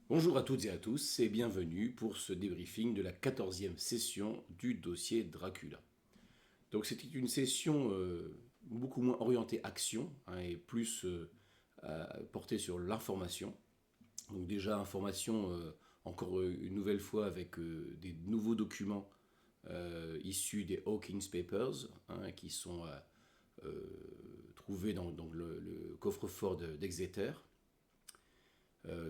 Bonjour à toutes et à tous et bienvenue pour ce débriefing de la 14e session du dossier Dracula. Donc c'était une session beaucoup moins orientée action et plus portée sur l'information. Donc déjà information encore une nouvelle fois avec des nouveaux documents issus des Hawkins Papers qui sont trouvés dans le coffre-fort d'Exeter.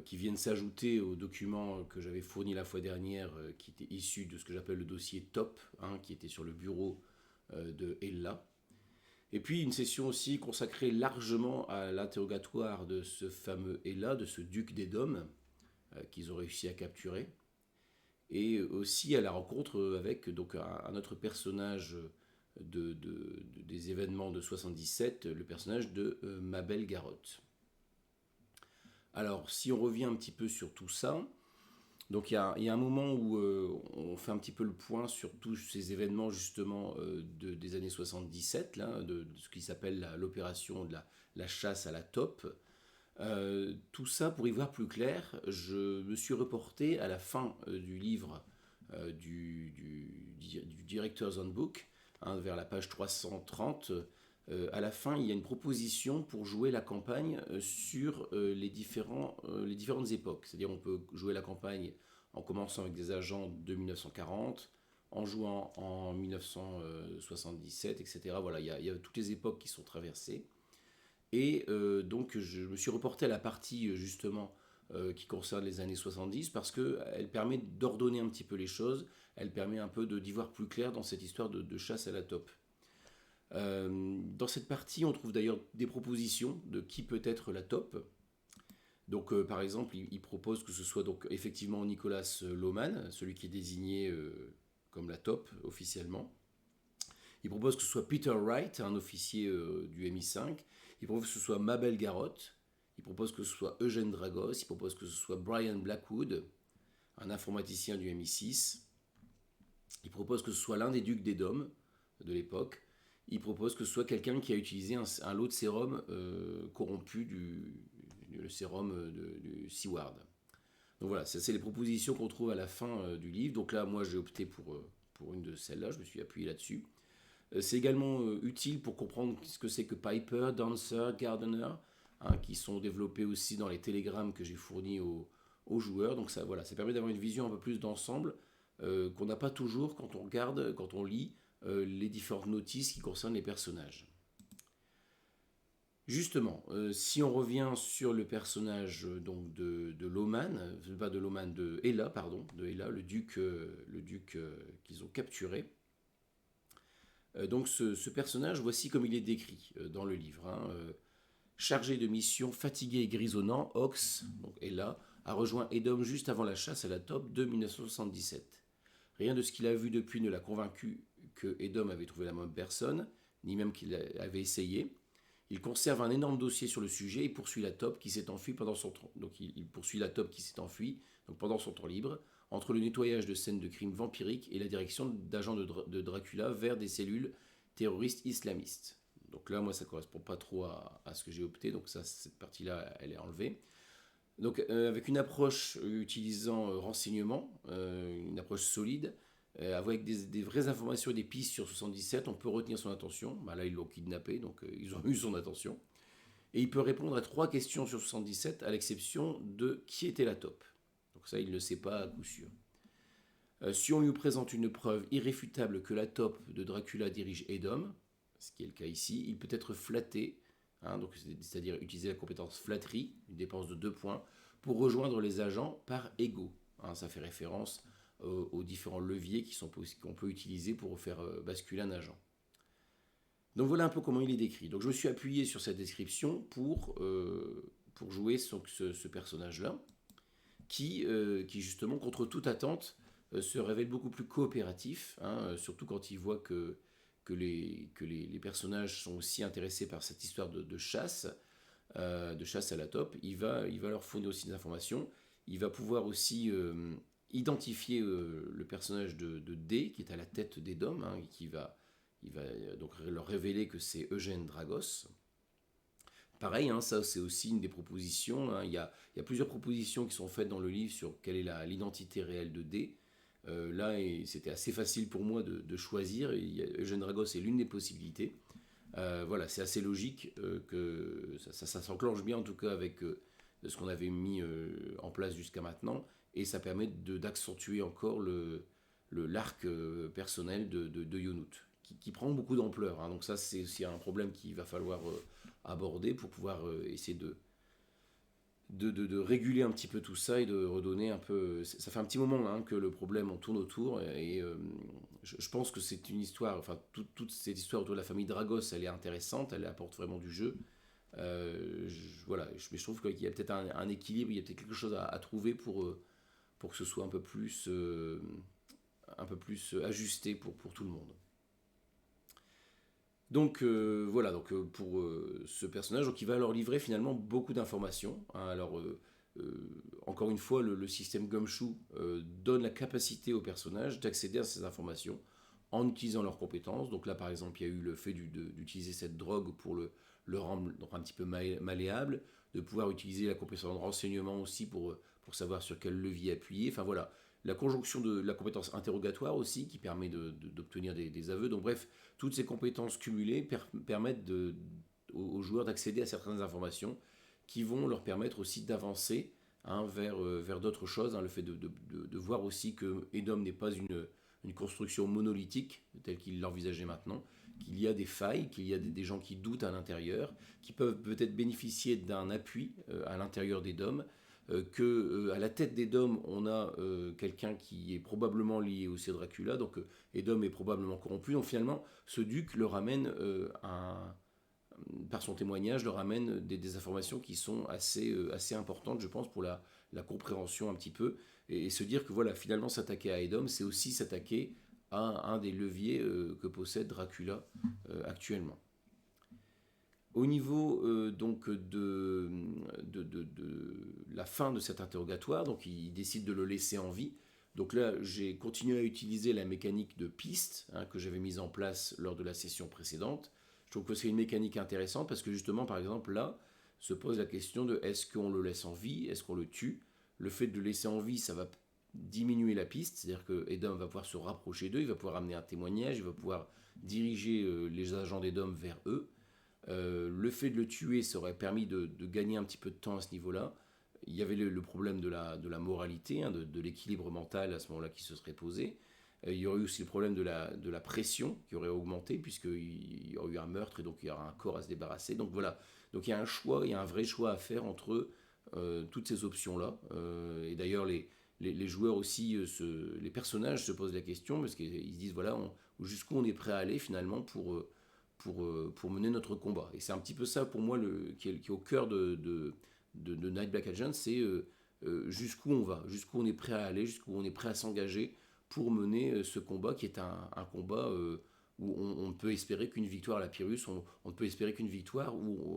Qui viennent s'ajouter aux documents que j'avais fournis la fois dernière, qui étaient issus de ce que j'appelle le dossier TOP, qui était sur le bureau de Ella. Et puis une session aussi consacrée largement à l'interrogatoire de ce fameux Ella, de ce duc d'Édom, qu'ils ont réussi à capturer, et aussi à la rencontre avec donc un autre personnage des événements de 77, le personnage de Mabel Garotte. Alors, si on revient un petit peu sur tout ça, donc il y a un moment où on fait un petit peu le point sur tous ces événements justement des années 77, là, de ce qui s'appelle l'opération de la chasse à la taupe. Tout ça, pour y voir plus clair, je me suis reporté à la fin du livre du Director's Handbook, vers la page 330. À la fin, il y a une proposition pour jouer la campagne sur les différentes époques. C'est-à-dire on peut jouer la campagne en commençant avec des agents de 1940, en jouant en 1977, etc. Voilà, il y a toutes les époques qui sont traversées. Et donc je me suis reporté à la partie justement qui concerne les années 70 parce qu'elle permet d'ordonner un petit peu les choses, elle permet un peu d'y voir plus clair dans cette histoire de chasse à la taupe. Dans cette partie, on trouve d'ailleurs des propositions de qui peut être la taupe. Donc, par exemple, il propose que ce soit donc effectivement Nicolas Loman, celui qui est désigné comme la taupe officiellement. Il propose que ce soit Peter Wright, un officier du MI5. Il propose que ce soit Mabel Garotte. Il propose que ce soit Eugène Dragos. Il propose que ce soit Brian Blackwood, un informaticien du MI6. Il propose que ce soit l'un des ducs d'Édom de l'époque. Il propose que ce soit quelqu'un qui a utilisé un lot de sérum corrompu le sérum du Seward. Donc voilà, ça c'est les propositions qu'on trouve à la fin du livre. Donc là, moi j'ai opté pour une de celles-là, je me suis appuyé là-dessus. C'est également utile pour comprendre ce que c'est que Piper, Dancer, Gardener, qui sont développés aussi dans les télégrammes que j'ai fournis aux joueurs. Donc ça, voilà, ça permet d'avoir une vision un peu plus d'ensemble qu'on n'a pas toujours quand on regarde, quand on lit les différentes notices qui concernent les personnages. Justement, si on revient sur le personnage donc de Loman, pas de Loman, de Ella, pardon, de Ella, le duc qu'ils ont capturé. Donc ce personnage, voici comme il est décrit dans le livre. Chargé de mission, fatigué et grisonnant, Ox, donc Ella, a rejoint Edom juste avant la chasse à la taupe de 1977. Rien de ce qu'il a vu depuis ne l'a convaincu que Edom avait trouvé la bonne personne, ni même qu'il avait essayé. Il conserve un énorme dossier sur le sujet et poursuit la taupe qui s'est enfuie pendant son temps. Donc il poursuit la taupe qui s'est enfuie donc pendant son temps libre, entre le nettoyage de scènes de crimes vampiriques et la direction d'agents de Dracula vers des cellules terroristes islamistes. Donc là, moi, ça correspond pas trop à ce que j'ai opté, donc ça, cette partie-là, elle est enlevée. Donc avec une approche utilisant renseignement, une approche solide, avec des vraies informations et des pistes sur 77, on peut retenir son attention. Bah, là, ils l'ont kidnappé, donc ils ont eu son attention. Et il peut répondre à 3 questions sur 77, à l'exception de qui était la taupe. Donc ça, il ne le sait pas à coup sûr. Si on lui présente une preuve irréfutable que la taupe de Dracula dirige Edom, ce qui est le cas ici, il peut être flatté, donc c'est-à-dire utiliser la compétence flatterie, une dépense de 2 points, pour rejoindre les agents par ego. Ça fait référence aux différents leviers qu'on peut utiliser pour faire basculer un agent. Donc voilà un peu comment il est décrit. Donc je me suis appuyé sur cette description pour jouer ce personnage-là, qui justement, contre toute attente, se révèle beaucoup plus coopératif, surtout quand il voit que les personnages sont aussi intéressés par cette histoire de chasse à la taupe. Il va leur fournir aussi des informations. Il va pouvoir aussi identifier le personnage de D, qui est à la tête des Dômes, il va donc leur révéler que c'est Eugène Dragos. Pareil, hein, ça c'est aussi une des propositions, hein. Il y a plusieurs propositions qui sont faites dans le livre sur quelle est l'identité réelle de D. Là, c'était assez facile pour moi de choisir. Eugène Dragos est l'une des possibilités. Voilà, c'est assez logique que ça s'enclenche bien en tout cas avec ce qu'on avait mis en place jusqu'à maintenant, et ça permet d'accentuer encore l'arc personnel de Yonout, qui prend beaucoup d'ampleur, hein. Donc ça c'est aussi un problème qu'il va falloir aborder pour pouvoir essayer de réguler un petit peu tout ça et de redonner un peu. Ça fait un petit moment, hein, que le problème en tourne autour, et je pense que c'est une histoire, enfin toute cette histoire autour de la famille Dragos, elle est intéressante, elle apporte vraiment du jeu. Voilà, mais je trouve qu'il y a peut-être un équilibre, il y a peut-être quelque chose à trouver pour que ce soit un peu plus ajusté pour tout le monde. Donc voilà, donc pour ce personnage, donc il va leur livrer finalement beaucoup d'informations, hein. Alors encore une fois, le système Gumshoe donne la capacité aux personnages d'accéder à ces informations en utilisant leurs compétences. Donc là, par exemple, il y a eu le fait d'utiliser cette drogue pour le rendre donc un petit peu malléable, de pouvoir utiliser la compétence de renseignement aussi pour savoir sur quel levier appuyer. Enfin voilà, la conjonction de la compétence interrogatoire aussi qui permet d'obtenir des aveux. Donc bref, toutes ces compétences cumulées permettent aux joueurs d'accéder à certaines informations qui vont leur permettre aussi d'avancer, hein, vers d'autres choses, hein. Le fait de voir aussi que Edom n'est pas une construction monolithique telle qu'il l'envisageait maintenant, qu'il y a des failles, qu'il y a des gens qui doutent à l'intérieur, qui peuvent peut-être bénéficier d'un appui à l'intérieur des DOM, que à la tête des DOM, on a quelqu'un qui est probablement lié aussi à Dracula, donc Edom est probablement corrompu. Donc finalement, ce duc le ramène, par son témoignage, le ramène des informations qui sont assez importantes, je pense, pour la compréhension un petit peu, et se dire que voilà, finalement, s'attaquer à Edom, c'est aussi s'attaquer à un des leviers que possède Dracula actuellement. Au niveau donc de la fin de cet interrogatoire, donc il décide de le laisser en vie. Donc là, j'ai continué à utiliser la mécanique de piste, hein, que j'avais mise en place lors de la session précédente. Je trouve que c'est une mécanique intéressante parce que justement, par exemple, là, se pose la question de est-ce qu'on le laisse en vie, est-ce qu'on le tue. Le fait de le laisser en vie, ça va diminuer la piste, c'est-à-dire que Edom va pouvoir se rapprocher d'eux, il va pouvoir amener un témoignage, il va pouvoir diriger les agents d'Edom vers eux. Le fait de le tuer, ça aurait permis de gagner un petit peu de temps à ce niveau-là. Il y avait le problème de la moralité, hein, de l'équilibre mental à ce moment-là qui se serait posé. Il y aurait eu aussi le problème de la pression qui aurait augmenté, puisqu'il y aurait eu un meurtre et donc il y aura un corps à se débarrasser. Donc voilà, donc il y a un choix, il y a un vrai choix à faire entre toutes ces options-là. Et d'ailleurs, les joueurs aussi, les personnages se posent la question, parce qu'ils se disent, voilà, jusqu'où on est prêt à aller finalement pour mener notre combat. Et c'est un petit peu ça pour moi qui est au cœur de Night Black Agent, c'est jusqu'où on va, jusqu'où on est prêt à aller, jusqu'où on est prêt à s'engager pour mener ce combat qui est un combat où on ne peut espérer qu'une victoire à la Pyrrhus, on ne peut espérer qu'une victoire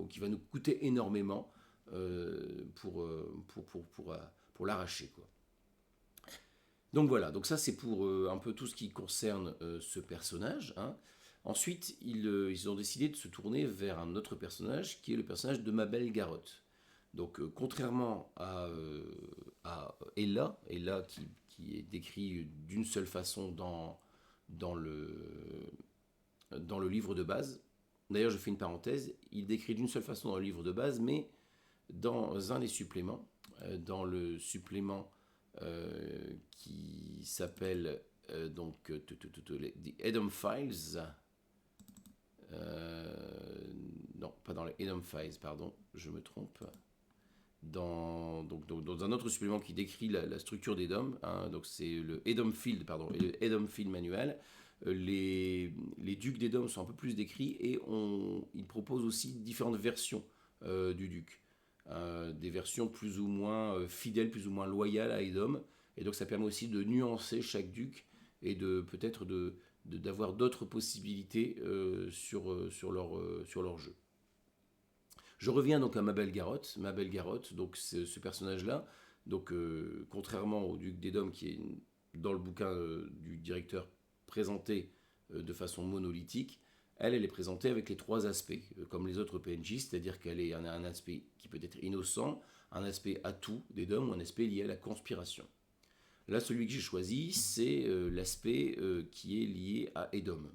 qui va nous coûter énormément pour l'arracher, quoi. Donc voilà, donc ça c'est pour un peu tout ce qui concerne ce personnage, hein. Ensuite, ils ont décidé de se tourner vers un autre personnage qui est le personnage de Mabel Garotte. Donc, contrairement à Ella qui est décrit d'une seule façon dans le livre de base. D'ailleurs, je fais une parenthèse, il décrit d'une seule façon dans le livre de base, mais dans un des suppléments, dans le supplément qui s'appelle The Edom Files. Non, pas dans les Edom Files, pardon, je me trompe. Dans un autre supplément qui décrit la structure d'Edom, hein, donc c'est le Edom Field, pardon, et le Edom Field Manual. Les ducs d'Edom sont un peu plus décrits et il propose aussi différentes versions du duc. Des versions plus ou moins fidèles, plus ou moins loyales à Edom. Et donc ça permet aussi de nuancer chaque duc et de peut-être d'avoir d'autres possibilités sur leur jeu. Je reviens donc à Mabel Garotte. Mabel Garotte, donc ce personnage-là, donc contrairement au duc d'Edom qui est dans le bouquin du directeur présenté de façon monolithique, elle est présentée avec les trois aspects, comme les autres PNJ, c'est-à-dire qu'elle a un aspect qui peut être innocent, un aspect atout d'Edom ou un aspect lié à la conspiration. Là, celui que j'ai choisi, c'est l'aspect qui est lié à Edom.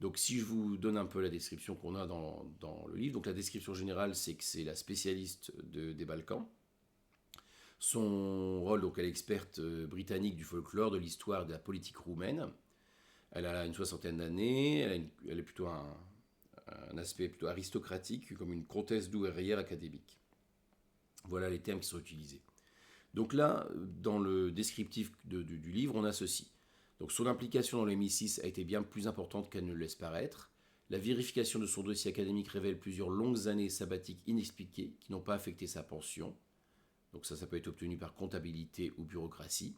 Donc si je vous donne un peu la description qu'on a dans le livre, donc la description générale, c'est que c'est la spécialiste des Balkans. Son rôle, donc elle est experte britannique du folklore, de l'histoire et de la politique roumaine. Elle a une soixantaine d'années, elle est plutôt un aspect plutôt aristocratique, comme une comtesse douairière académique. Voilà les termes qui sont utilisés. Donc là, dans le descriptif du livre, on a ceci. Donc son implication dans le MI6 a été bien plus importante qu'elle ne le laisse paraître. La vérification de son dossier académique révèle plusieurs longues années sabbatiques inexpliquées qui n'ont pas affecté sa pension. Donc ça peut être obtenu par comptabilité ou bureaucratie.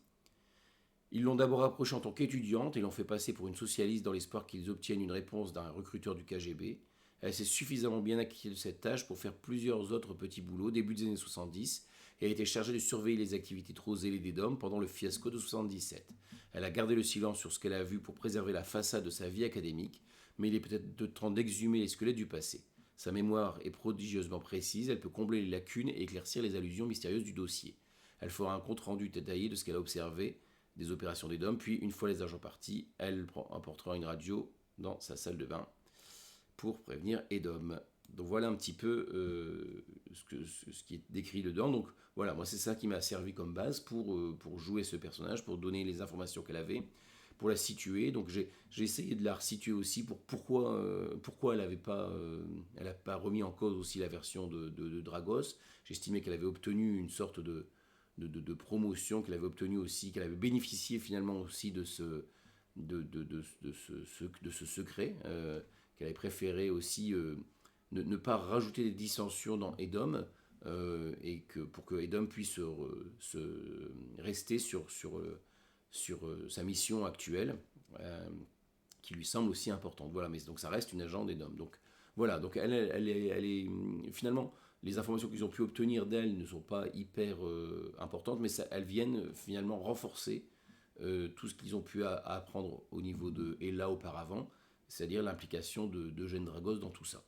Ils l'ont d'abord approchée en tant qu'étudiante et l'ont fait passer pour une socialiste dans l'espoir qu'ils obtiennent une réponse d'un recruteur du KGB. Elle s'est suffisamment bien acquittée de cette tâche pour faire plusieurs autres petits boulots début des années 70 et a été chargée de surveiller les activités trop zélées d'Edom pendant le fiasco de 77. Elle a gardé le silence sur ce qu'elle a vu pour préserver la façade de sa vie académique, mais il est peut-être de temps d'exhumer les squelettes du passé. Sa mémoire est prodigieusement précise, elle peut combler les lacunes et éclaircir les allusions mystérieuses du dossier. Elle fera un compte-rendu détaillé de ce qu'elle a observé des opérations d'Edom, puis une fois les agents partis, elle apportera une radio dans sa salle de bain pour prévenir Edom. Donc voilà un petit peu ce qui est décrit dedans. Donc voilà, moi c'est ça qui m'a servi comme base pour jouer ce personnage, pour donner les informations qu'elle avait, pour la situer. Donc j'ai essayé de la resituer aussi pour pourquoi elle n'a pas remis en cause aussi la version de Dragos. J'estimais qu'elle avait obtenu une sorte de promotion, qu'elle avait obtenu aussi, qu'elle avait bénéficié finalement aussi de ce secret, qu'elle avait préféré aussi ne pas rajouter des dissensions dans Edom, et pour que Edom puisse rester sur sa mission actuelle, qui lui semble aussi importante. Voilà, mais donc ça reste une agent d'Edom. Donc voilà, donc elle est finalement, les informations qu'ils ont pu obtenir d'elle ne sont pas hyper importantes, mais elles viennent finalement renforcer tout ce qu'ils ont pu apprendre au niveau de Ella auparavant, c'est-à-dire l'implication d'Eugène Dragos dans tout ça.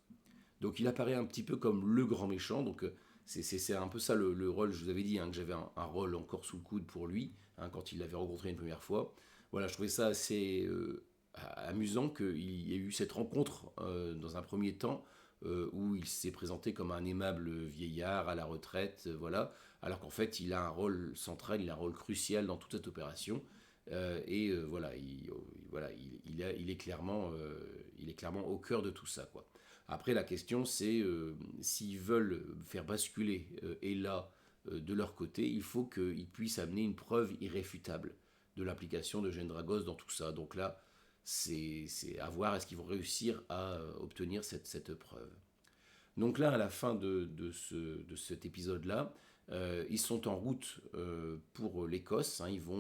Donc il apparaît un petit peu comme le grand méchant, donc c'est un peu ça le rôle, je vous avais dit, hein, que j'avais un rôle encore sous le coude pour lui, hein, quand il l'avait rencontré une première fois. Voilà, je trouvais ça assez amusant qu'il y ait eu cette rencontre dans un premier temps, où il s'est présenté comme un aimable vieillard à la retraite, voilà, alors qu'en fait il a un rôle central, il a un rôle crucial dans toute cette opération, voilà, il est clairement au cœur de tout ça, quoi. Après, la question, c'est s'ils veulent faire basculer Ella de leur côté, il faut qu'ils puissent amener une preuve irréfutable de l'implication de Eugène Dragos dans tout ça. Donc là, c'est à voir, est-ce qu'ils vont réussir à obtenir cette preuve. Donc là, à la fin de cet épisode-là, ils sont en route pour l'Écosse. Hein, ils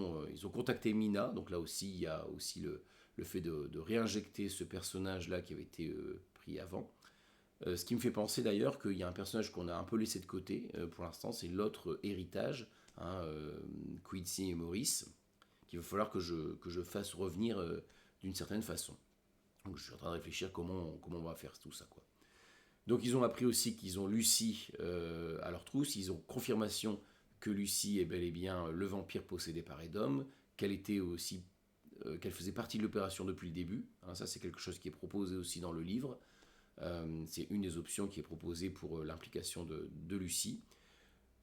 ont contacté Mina. Donc là aussi, il y a aussi le fait de réinjecter ce personnage-là qui avait été pris avant. Ce qui me fait penser d'ailleurs qu'il y a un personnage qu'on a un peu laissé de côté pour l'instant, c'est l'autre héritage, hein, Quincy et Maurice, qu'il va falloir que je fasse revenir d'une certaine façon. Donc je suis en train de réfléchir comment on va faire tout ça, quoi. Donc ils ont appris aussi qu'ils ont Lucie à leur trousse, ils ont confirmation que Lucie est bel et bien le vampire possédé par Edom, qu'elle faisait partie de l'opération depuis le début, hein, ça c'est quelque chose qui est proposé aussi dans le livre, c'est une des options qui est proposée pour l'implication de Lucie.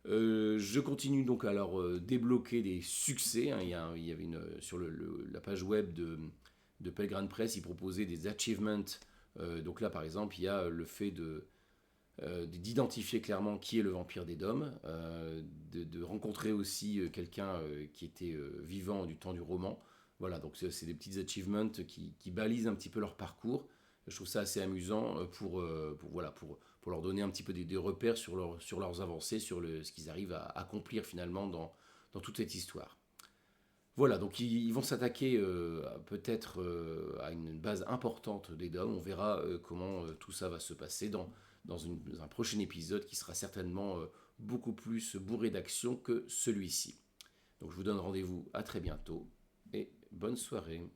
Je continue donc à leur débloquer des succès, hein, il y avait sur la page web de Pelgrane Press, ils proposaient des achievements. Donc là, par exemple, il y a le fait d'identifier clairement qui est le vampire d'Edom, de rencontrer aussi quelqu'un qui était vivant du temps du roman. Voilà, donc c'est des petits achievements qui balisent un petit peu leur parcours. Je trouve ça assez amusant pour leur donner un petit peu des repères sur leurs avancées, sur ce qu'ils arrivent à accomplir finalement dans toute cette histoire. Voilà, donc ils vont s'attaquer peut-être à une base importante d'Edom. On verra comment tout ça va se passer dans un prochain épisode qui sera certainement beaucoup plus bourré d'action que celui-ci. Donc je vous donne rendez-vous à très bientôt et bonne soirée.